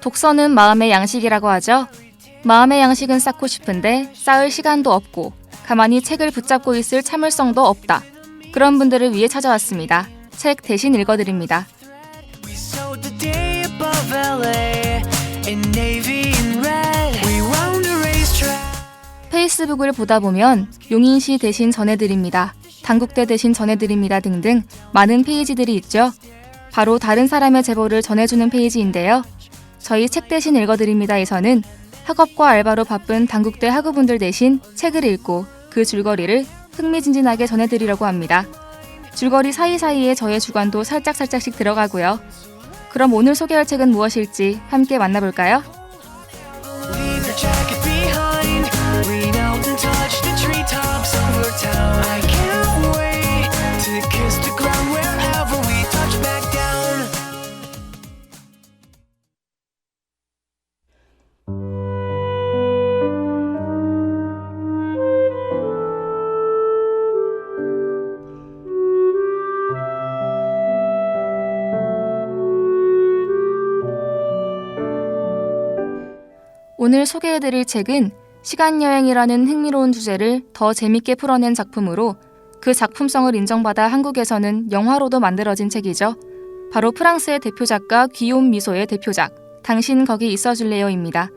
독서는 마음의 양식이라고 하죠. 마음의 양식은 쌓고 싶은데 쌓을 시간도 없고 가만히 책을 붙잡고 있을 참을성도 없다. 그런 분들을 위해 찾아왔습니다. 책 대신 읽어드립니다. 페이스북을 보다 보면 용인시 대신 전해드립니다. 당국대 대신 전해드립니다 등등 많은 페이지들이 있죠. 바로 다른 사람의 제보를 전해주는 페이지인데요. 저희 책 대신 읽어드립니다에서는 학업과 알바로 바쁜 당국대 학우분들 대신 책을 읽고 그 줄거리를 흥미진진하게 전해드리려고 합니다. 줄거리 사이사이에 저의 주관도 살짝씩 들어가고요. 그럼 오늘 소개할 책은 무엇일지 함께 만나볼까요? 오늘 소개해드릴 책은 시간여행이라는 흥미로운 주제를 더 재밌게 풀어낸 작품으로 그 작품성을 인정받아 한국에서는 영화로도 만들어진 책이죠. 바로 프랑스의 대표 작가 귀욤 미소의 대표작 당신 거기 있어줄래요입니다.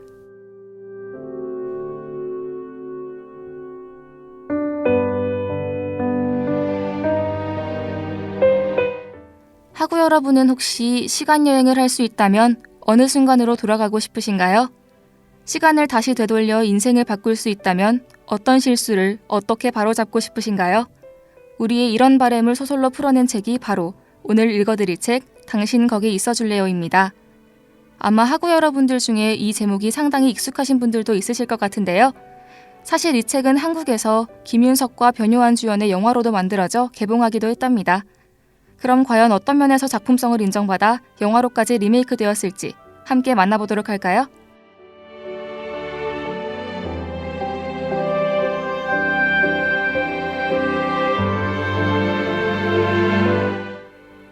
학우 여러분은 혹시 시간여행을 할 수 있다면 어느 순간으로 돌아가고 싶으신가요? 시간을 다시 되돌려 인생을 바꿀 수 있다면 어떤 실수를 어떻게 바로잡고 싶으신가요? 우리의 이런 바램을 소설로 풀어낸 책이 바로 오늘 읽어드릴 책 당신 거기 있어줄래요입니다. 아마 학우 여러분들 중에 이 제목이 상당히 익숙하신 분들도 있으실 것 같은데요. 사실 이 책은 한국에서 김윤석과 변요한 주연의 영화로도 만들어져 개봉하기도 했답니다. 그럼 과연 어떤 면에서 작품성을 인정받아 영화로까지 리메이크 되었을지 함께 만나보도록 할까요?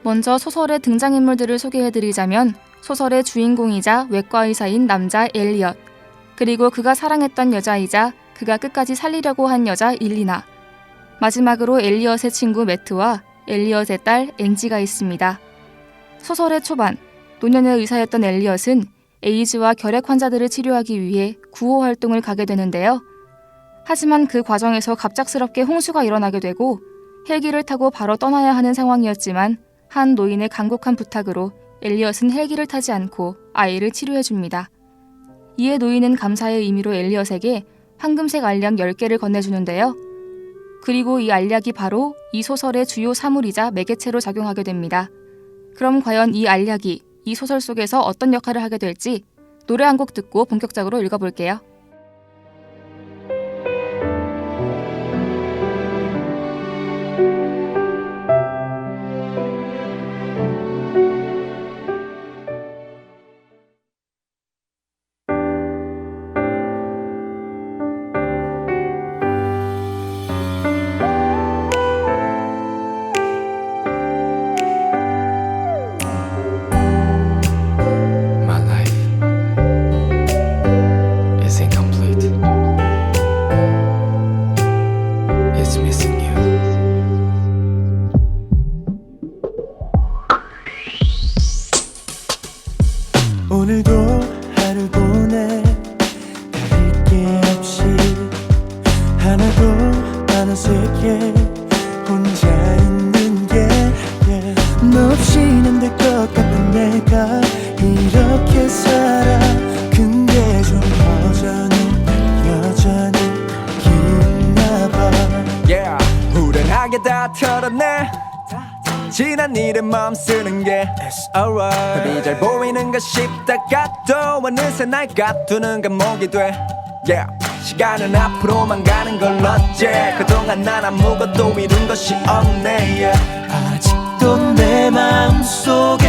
먼저 소설의 등장인물들을 소개해드리자면 소설의 주인공이자 외과의사인 남자 엘리엇, 그리고 그가 사랑했던 여자이자 그가 끝까지 살리려고 한 여자 일리나, 마지막으로 엘리엇의 친구 매트와 엘리엇의 딸 앵지가 있습니다. 소설의 초반, 노년의 의사였던 엘리엇은 에이즈와 결핵 환자들을 치료하기 위해 구호 활동을 가게 되는데요. 하지만 그 과정에서 갑작스럽게 홍수가 일어나게 되고 헬기를 타고 바로 떠나야 하는 상황이었지만 한 노인의 간곡한 부탁으로 엘리엇은 헬기를 타지 않고 아이를 치료해줍니다. 이에 노인은 감사의 의미로 엘리엇에게 황금색 알약 10개를 건네주는데요. 그리고 이 알약이 바로 이 소설의 주요 사물이자 매개체로 작용하게 됩니다. 그럼 과연 이 알약이 이 소설 속에서 어떤 역할을 하게 될지 노래 한 곡 듣고 본격적으로 읽어볼게요. 오늘도 하루 보내 다를 게 없이 하나도 안 어색해 혼자 있는 게 너 없이는 안 될 것 같은 내가 이렇게 살아. 근데 좀 여전히 기나 봐. 후련하게 다 털어내 지난 일에 마음 쓰는 게 It's alright. 답이 잘 보이는가 싶다가 또 어느새 날 가두는 감옥이 돼 시간은 앞으로만 가는 걸 어째 그동안 난 아무것도 이룬 것이 없네 아직도 내 마음속에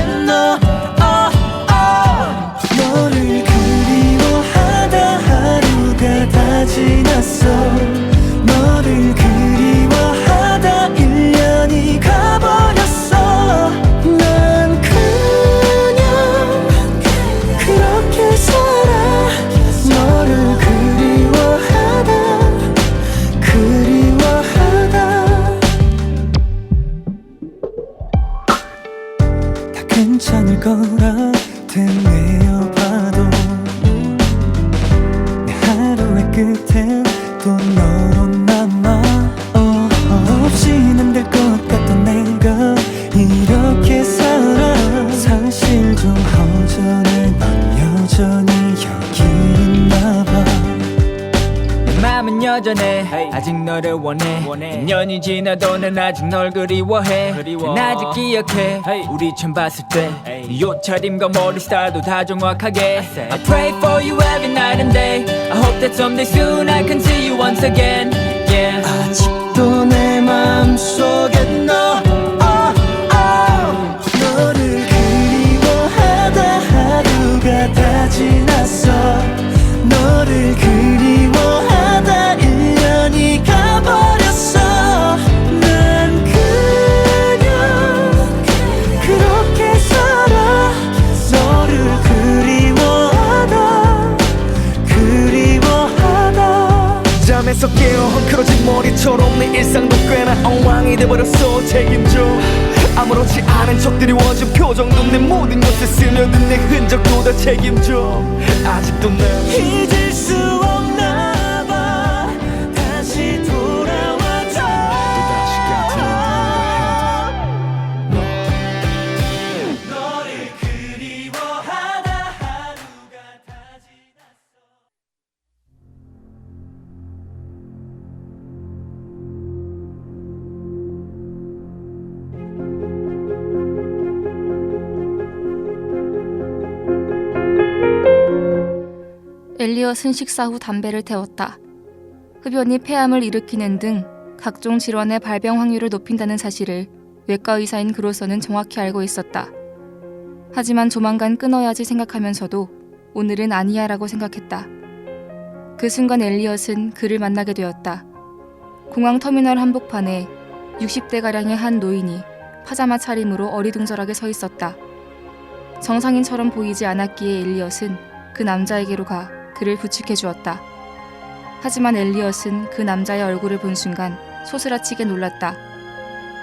너를 그리워하다 하루가 다 지났어. 너를 그리워하다 1년이 가버렸어. 난 그냥 그렇게 아닐 거라 되뇌어봐도 내 하루의 끝엔 또 너로 남아 없이는 될 것 같던 내가 이렇게 살아 사실 좀 허전해 넌 여전히 여기 있나봐 내 맘은 여전해 아직 너를 원해 2년이 지나도 난 아직 널 그리워해 난 아직 기억해 우리 처음 봤을 때 네 옷차림과 머리 스타일도 다 정확하게 I pray for you every night and day I hope that someday soon I can see you once again yeah. 아직도 내 맘속에 너 너를 그리워하다 하루가 다 지났어 너를 그리워하다 1년이 가버렸어 난 그냥 그렇게 살아 너를 그리워하다 잠에서 깨어 헝클어진 머리처럼 내 일상도 꽤나 엉망이 돼버렸어 책임져 아무렇지 않은 척 드리워진 표정도 내 모든 것에 스며든 내 흔적도 다 책임져 아직도 난 잊을 수 없나 봐 다시 돌아와줘 너를 그리워하다 하루가 다 지났어 엘리엇은 식사 후 담배를 태웠다. 흡연이 폐암을 일으키는 등 각종 질환의 발병 확률을 높인다는 사실을 외과 의사인 그로서는 정확히 알고 있었다. 하지만 조만간 끊어야지 생각하면서도 오늘은 아니야라고 생각했다. 그 순간 엘리엇은 그를 만나게 되었다. 공항 터미널 한복판에 60대가량의 한 노인이 파자마 차림으로 어리둥절하게 서 있었다. 정상인처럼 보이지 않았기에 엘리엇은 그 남자에게로 가 그를 부축해 주었다. 하지만 엘리엇은 그 남자의 얼굴을 본 순간 소스라치게 놀랐다.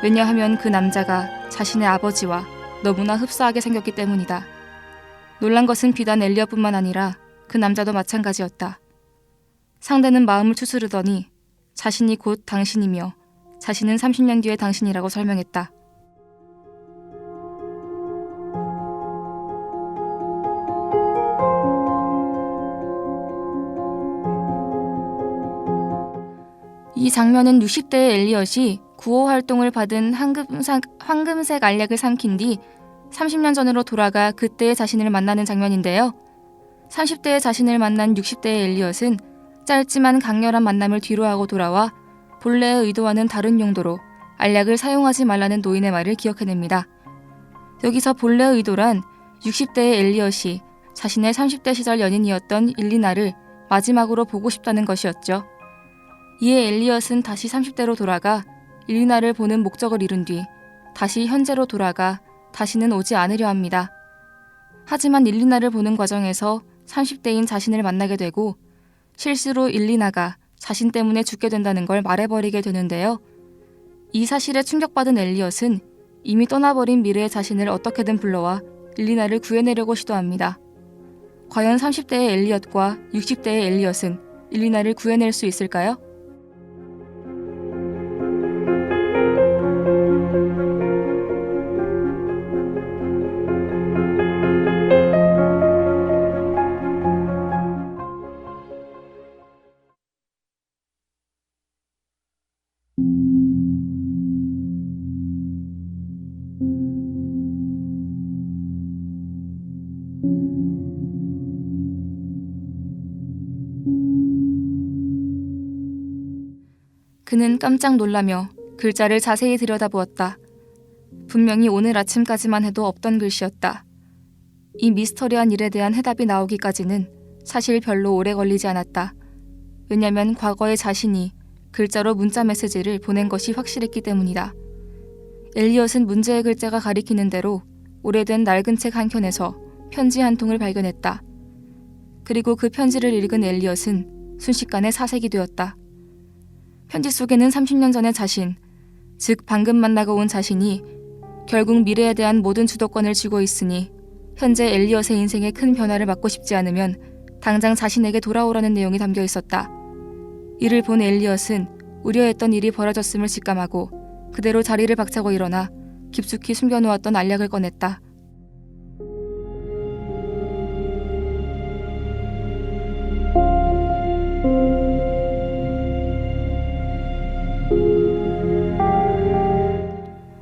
왜냐하면 그 남자가 자신의 아버지와 너무나 흡사하게 생겼기 때문이다. 놀란 것은 비단 엘리엇뿐만 아니라 그 남자도 마찬가지였다. 상대는 마음을 추스르더니 자신이 곧 당신이며 자신은 30년 뒤의 당신이라고 설명했다. 이 장면은 60대의 엘리엇이 구호 활동을 받은 황금색 알약을 삼킨 뒤 30년 전으로 돌아가 그때의 자신을 만나는 장면인데요. 30대의 자신을 만난 60대의 엘리엇은 짧지만 강렬한 만남을 뒤로하고 돌아와 본래의 의도와는 다른 용도로 알약을 사용하지 말라는 노인의 말을 기억해냅니다. 여기서 본래의 의도란 60대의 엘리엇이 자신의 30대 시절 연인이었던 일리나를 마지막으로 보고 싶다는 것이었죠. 이에 엘리엇은 다시 30대로 돌아가 일리나를 보는 목적을 이룬 뒤 다시 현재로 돌아가 다시는 오지 않으려 합니다. 하지만 일리나를 보는 과정에서 30대인 자신을 만나게 되고 실수로 일리나가 자신 때문에 죽게 된다는 걸 말해버리게 되는데요. 이 사실에 충격받은 엘리엇은 이미 떠나버린 미래의 자신을 어떻게든 불러와 일리나를 구해내려고 시도합니다. 과연 30대의 엘리엇과 60대의 엘리엇은 일리나를 구해낼 수 있을까요? 그는 깜짝 놀라며 글자를 자세히 들여다보았다. 분명히 오늘 아침까지만 해도 없던 글씨였다. 이 미스터리한 일에 대한 해답이 나오기까지는 사실 별로 오래 걸리지 않았다. 왜냐면 과거의 자신이 글자로 문자 메시지를 보낸 것이 확실했기 때문이다. 엘리엇은 문제의 글자가 가리키는 대로 오래된 낡은 책 한 켠에서 편지 한 통을 발견했다. 그리고 그 편지를 읽은 엘리엇은 순식간에 사색이 되었다. 편지 속에는 30년 전의 자신, 즉 방금 만나고 온 자신이 결국 미래에 대한 모든 주도권을 쥐고 있으니 현재 엘리엇의 인생에 큰 변화를 막고 싶지 않으면 당장 자신에게 돌아오라는 내용이 담겨 있었다. 이를 본 엘리엇은 우려했던 일이 벌어졌음을 직감하고 그대로 자리를 박차고 일어나 깊숙이 숨겨놓았던 알약을 꺼냈다.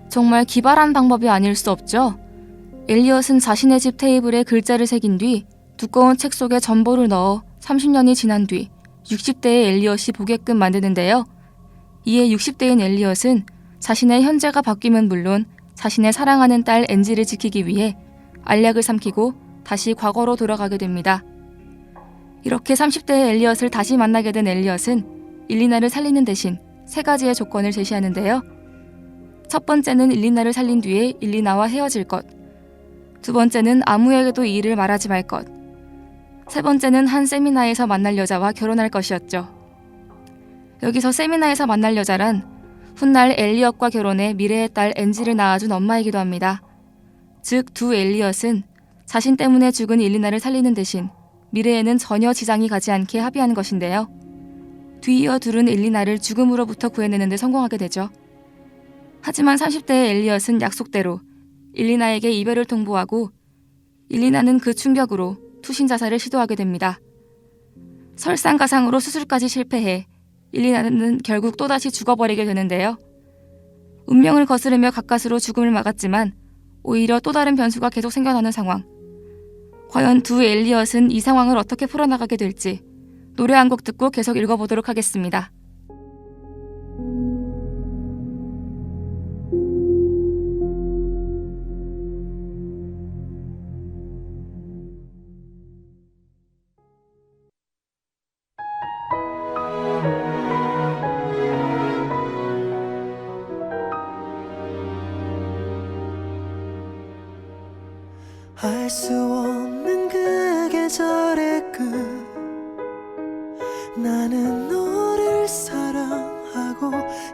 정말 기발한 방법이 아닐 수 없죠. 엘리엇은 자신의 집 테이블에 글자를 새긴 뒤 두꺼운 책 속에 전보를 넣어 30년이 지난 뒤 60대의 엘리엇이 보게끔 만드는데요. 이에 60대인 엘리엇은 자신의 현재가 바뀌면 물론 자신의 사랑하는 딸 엔지를 지키기 위해 알약을 삼키고 다시 과거로 돌아가게 됩니다. 이렇게 30대의 엘리엇을 다시 만나게 된 엘리엇은 일리나를 살리는 대신 3가지의 조건을 제시하는데요. 첫 번째는 일리나를 살린 뒤에 일리나와 헤어질 것. 두 번째는 아무에게도 이 일을 말하지 말 것. 세 번째는 한 세미나에서 만날 여자와 결혼할 것이었죠. 여기서 세미나에서 만날 여자란 훗날 엘리엇과 결혼해 미래의 딸 엔지를 낳아준 엄마이기도 합니다. 즉 두 엘리엇은 자신 때문에 죽은 일리나를 살리는 대신 미래에는 전혀 지장이 가지 않게 합의한 것인데요. 뒤이어 둘은 일리나를 죽음으로부터 구해내는 데 성공하게 되죠. 하지만 30대의 엘리엇은 약속대로 일리나에게 이별을 통보하고 일리나는 그 충격으로 투신 자살을 시도하게 됩니다. 설상가상으로 수술까지 실패해 일리나는 결국 또다시 죽어버리게 되는데요. 운명을 거스르며 가까스로 죽음을 막았지만 오히려 또 다른 변수가 계속 생겨나는 상황. 과연 두 엘리엇은 이 상황을 어떻게 풀어나가게 될지 노래 한 곡 듣고 계속 읽어보도록 하겠습니다. 알 수 없는 그 계절의 끝 나는 너를 사랑하고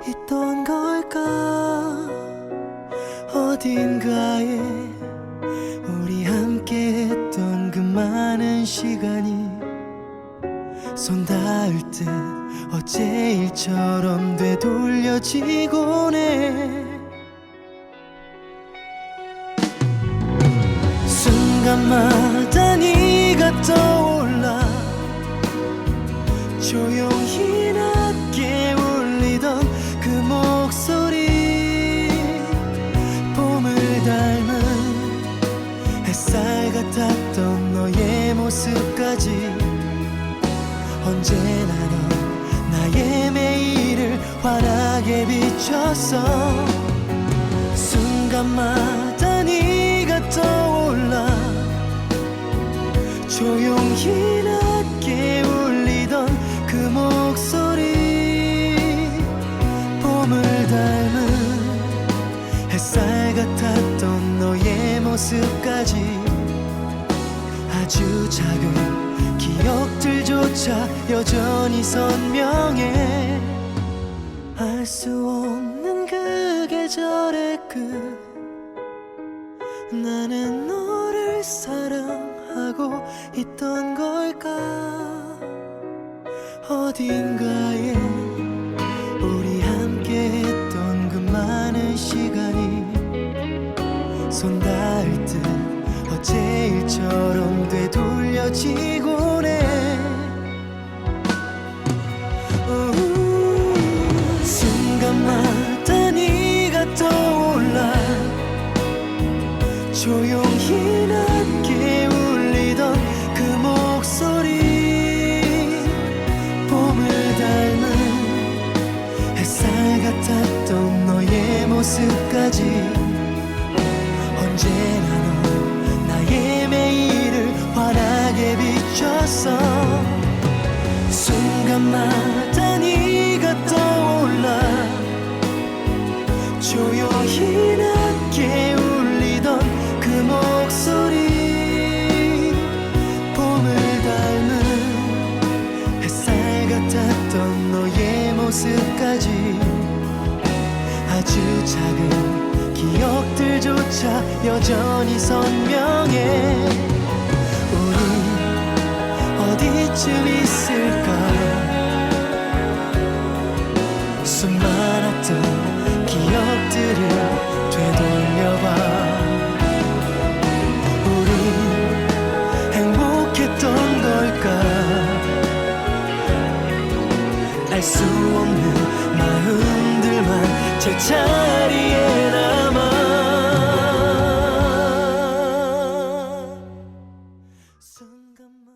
있던 걸까 어딘가에 우리 함께 했던 그 많은 시간이 손 닿을 듯 어제 일처럼 되돌려지곤 해 순간마다 네가 떠올라 조용히 낮게 울리던 그 목소리 봄을 닮은 햇살 같았던 너의 모습까지 언제나 넌 나의 매일을 환하게 비췄어 순간마다 네가 떠올라 조용히 낮게 울리던 그 목소리 봄을 닮은 햇살 같았던 너의 모습까지 아주 작은 기억들조차 여전히 선명해 알 수 없는 그 계절의 끝 나는 너를 사랑하고 있던 걸까 어딘가에 우리 함께 했던 그 많은 시간이 손 닿을 듯 어제 일처럼 되돌려지곤 해 순간마다 네가 떠올라 조용히 낮게 울리던 그 목소리 봄을 닮은 햇살 같았던 너의 모습까지 언제나 넌 나의 매일을 환하게 비췄어 순간마다 네가 떠올라 조용히 낮게 울리던 그 목소리 봄을 닮은 햇살 같았던 너의 모습까지 아주 작은 기억들 미래조차 여전히 선명해. 우리 어디쯤 있을까? 수많았던 기억들을 되돌려봐. 우린 행복했던 걸까? 알 수 없는 마음들만 제자리에 남아. 순간만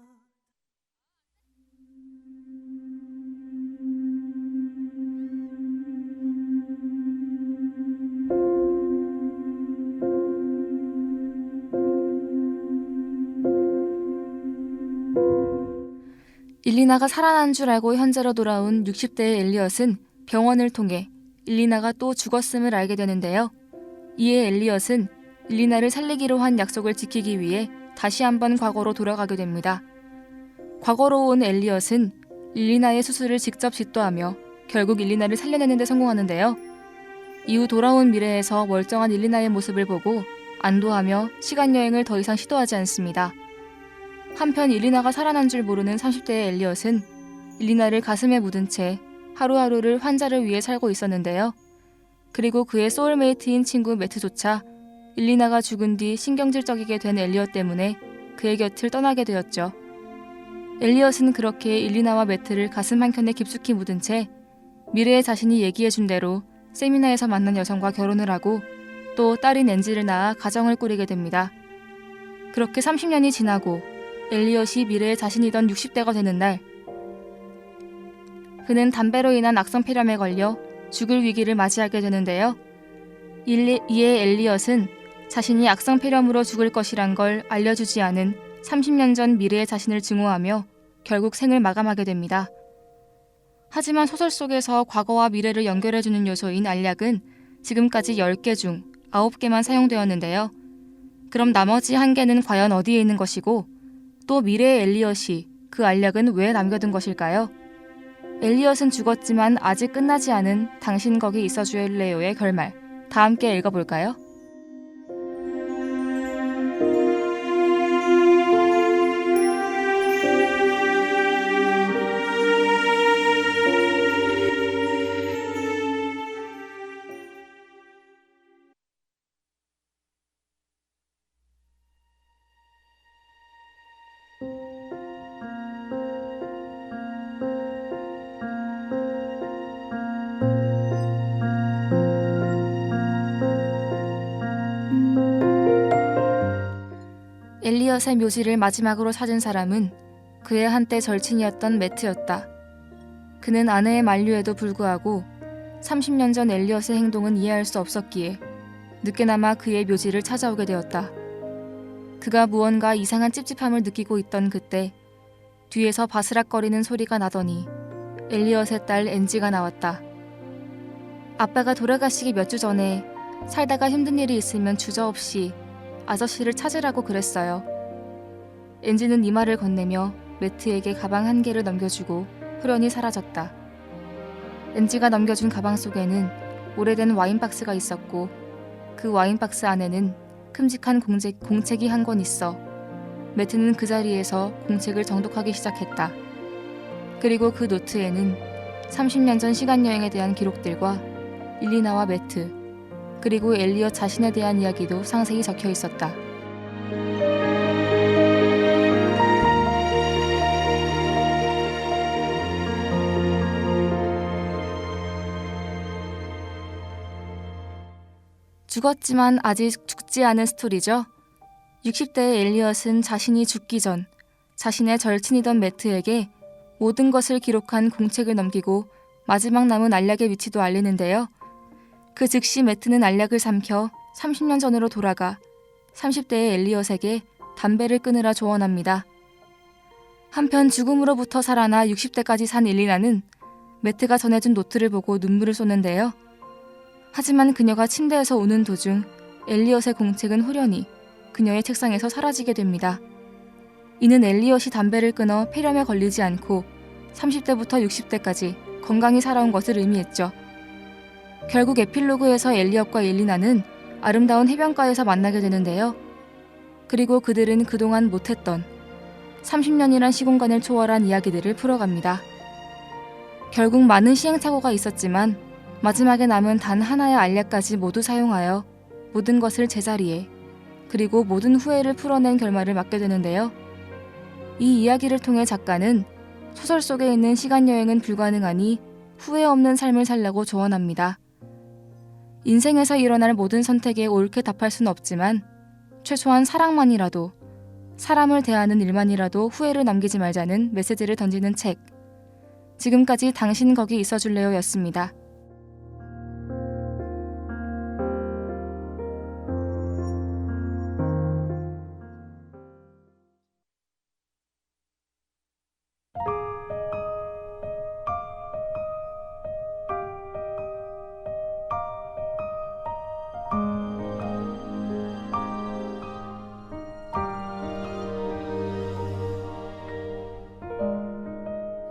일리나가 살아난 줄 알고 현재로 돌아온 60대의 엘리엇은 병원을 통해 일리나가 또 죽었음을 알게 되는데요. 이에 엘리엇은 일리나를 살리기로 한 약속을 지키기 위해 다시 한번 과거로 돌아가게 됩니다. 과거로 온 엘리엇은 일리나의 수술을 직접 집도하며 결국 일리나를 살려내는 데 성공하는데요. 이후 돌아온 미래에서 멀쩡한 일리나의 모습을 보고 안도하며 시간여행을 더 이상 시도하지 않습니다. 한편 일리나가 살아난 줄 모르는 30대의 엘리엇은 일리나를 가슴에 묻은 채 하루하루를 환자를 위해 살고 있었는데요. 그리고 그의 소울메이트인 친구 매트조차 일리나가 죽은 뒤 신경질적이게 된 엘리엇 때문에 그의 곁을 떠나게 되었죠. 엘리엇은 그렇게 일리나와 매트를 가슴 한켠에 깊숙이 묻은 채 미래의 자신이 얘기해준 대로 세미나에서 만난 여성과 결혼을 하고 또 딸인 엔지를 낳아 가정을 꾸리게 됩니다. 그렇게 30년이 지나고 엘리엇이 미래의 자신이던 60대가 되는 날, 그는 담배로 인한 악성 폐렴에 걸려 죽을 위기를 맞이하게 되는데요. 이에 엘리엇은 자신이 악성 폐렴으로 죽을 것이란 걸 알려주지 않은 30년 전 미래의 자신을 증오하며 결국 생을 마감하게 됩니다. 하지만 소설 속에서 과거와 미래를 연결해주는 요소인 알약은 지금까지 10개 중 9개만 사용되었는데요. 그럼 나머지 1개는 과연 어디에 있는 것이고 또 미래의 엘리엇이 그 알약은 왜 남겨둔 것일까요? 엘리엇은 죽었지만 아직 끝나지 않은 당신 거기 있어줄래요의 결말, 다 함께 읽어볼까요? 엘리엇의 묘지를 마지막으로 찾은 사람은 그의 한때 절친이었던 매트였다. 그는 아내의 만류에도 불구하고 30년 전 엘리엇의 행동은 이해할 수 없었기에 늦게나마 그의 묘지를 찾아오게 되었다. 그가 무언가 이상한 찝찝함을 느끼고 있던 그때 뒤에서 바스락거리는 소리가 나더니 엘리엇의 딸 엔지가 나왔다. 아빠가 돌아가시기 몇 주 전에 살다가 힘든 일이 있으면 주저없이 아저씨를 찾으라고 그랬어요. 엔지는 이 말을 건네며 매트에게 가방 1개를 넘겨주고 후련히 사라졌다. 엔지가 넘겨준 가방 속에는 오래된 와인박스가 있었고 그 와인박스 안에는 큼직한 공책이 한 권 있어 매트는 그 자리에서 공책을 정독하기 시작했다. 그리고 그 노트에는 30년 전 시간여행에 대한 기록들과 일리나와 매트, 그리고 엘리엇 자신에 대한 이야기도 상세히 적혀 있었다. 죽었지만 아직 죽지 않은 스토리죠. 60대의 엘리엇은 자신이 죽기 전 자신의 절친이던 매트에게 모든 것을 기록한 공책을 넘기고 마지막 남은 알약의 위치도 알리는데요. 그 즉시 매트는 알약을 삼켜 30년 전으로 돌아가 30대의 엘리엇에게 담배를 끊으라 조언합니다. 한편 죽음으로부터 살아나 60대까지 산 일리나는 매트가 전해준 노트를 보고 눈물을 쏟는데요. 하지만 그녀가 침대에서 우는 도중 엘리엇의 공책은 후련히 그녀의 책상에서 사라지게 됩니다. 이는 엘리엇이 담배를 끊어 폐렴에 걸리지 않고 30대부터 60대까지 건강히 살아온 것을 의미했죠. 결국 에필로그에서 엘리엇과 일리나는 아름다운 해변가에서 만나게 되는데요. 그리고 그들은 그동안 못했던 30년이란 시공간을 초월한 이야기들을 풀어갑니다. 결국 많은 시행착오가 있었지만 마지막에 남은 단 하나의 알약까지 모두 사용하여 모든 것을 제자리에, 그리고 모든 후회를 풀어낸 결말을 맞게 되는데요. 이 이야기를 통해 작가는 소설 속에 있는 시간여행은 불가능하니 후회 없는 삶을 살라고 조언합니다. 인생에서 일어날 모든 선택에 옳게 답할 순 없지만 최소한 사랑만이라도, 사람을 대하는 일만이라도 후회를 남기지 말자는 메시지를 던지는 책. 지금까지 당신 거기 있어줄래요 였습니다.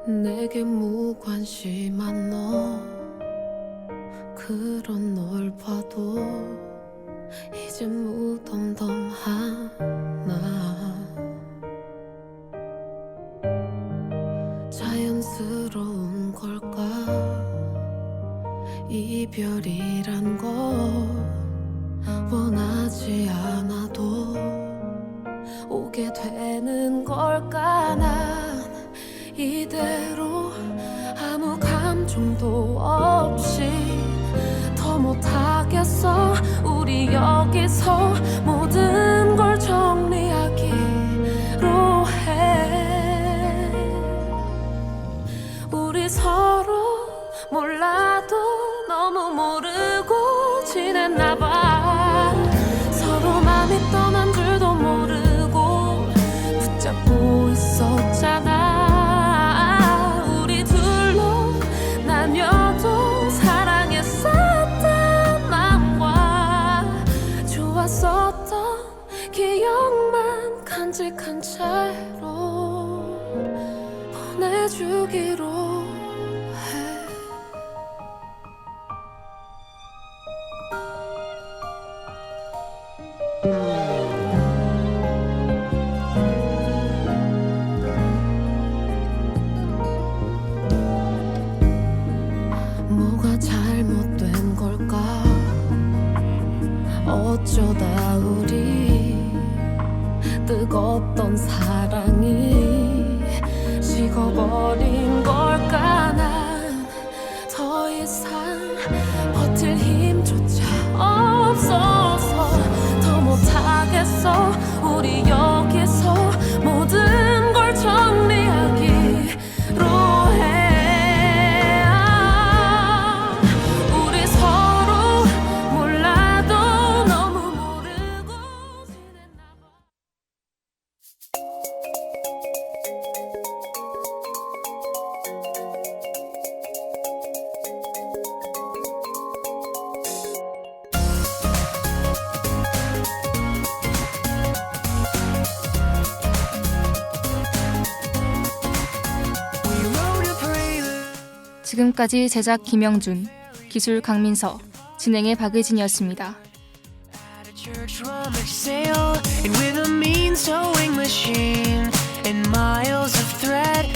내게 무관심한 너, 그런 널 봐도 이제 무덤덤하나. 자연스러운 걸까 이별이란 거. 원하지 않아도 오게 되는 걸까. 난 이대로 아무 감정도 없이 더 못하겠어. 우리 여기서 모든 걸 정리하기로 해. 우리 서로 몰라도 너무 모르고 지냈나봐. 서로 맘이 떠난 줄도 모르고 붙잡고 있었잖아. 나녀도 사랑했었던 마음과 좋았었던 기억만 간직한 채로 보내주기로 해. 뭐가 잘못된 걸까. 어쩌다 우리 뜨겁던 사랑이 식어버린 걸까. 난 더 이상 버틸 힘조차 없어서 더 못하겠어. 우리 여기서 모든 걸 정리하기로 해. 우리 서로 몰라도 너무 모르고 지냈나 봐. 지금까지 제작 김영준, 기술 강민서, 진행의 박의진이었습니다. At a church rummage sale, and with a mean sewing machine and miles of thread,